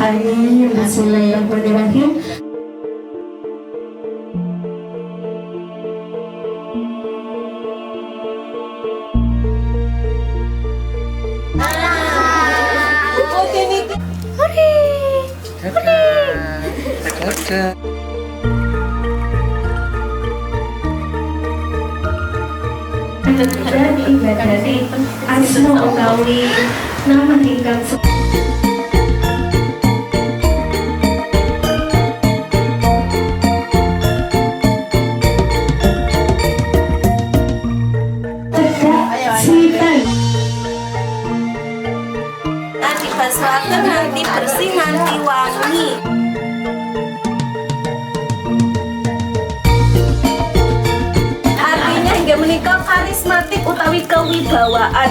Amin. Bismillahirrahmanirrahim. Oke nih. Dadah. Dan ibadati asma utawi nama ingkang Sitan Nanti basuhaken nanti bersih nanti wangi. Artinya hingga menikah karismatik utawi kewibawaan.